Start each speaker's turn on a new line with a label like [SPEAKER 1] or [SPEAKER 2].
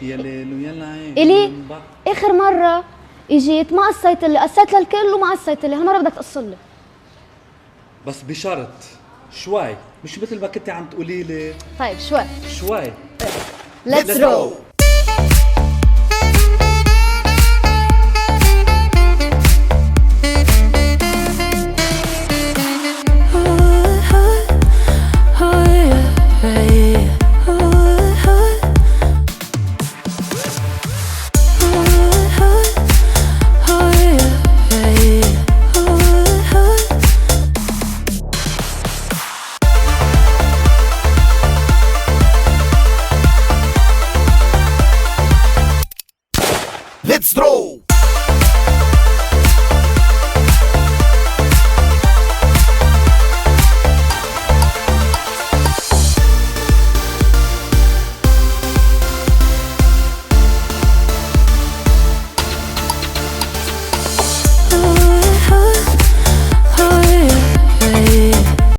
[SPEAKER 1] يا ليل ويا العين
[SPEAKER 2] الي اخر مره اجيت ما قصيت لي، قصيت للكل وما قصيت لي، هالمره بدك تقص لي.
[SPEAKER 1] بس بشرط شوي، مش مثل ما كنت عم تقولي لي.
[SPEAKER 2] طيب شوي
[SPEAKER 1] شوي.
[SPEAKER 2] ليتس رو.
[SPEAKER 3] Let's throw.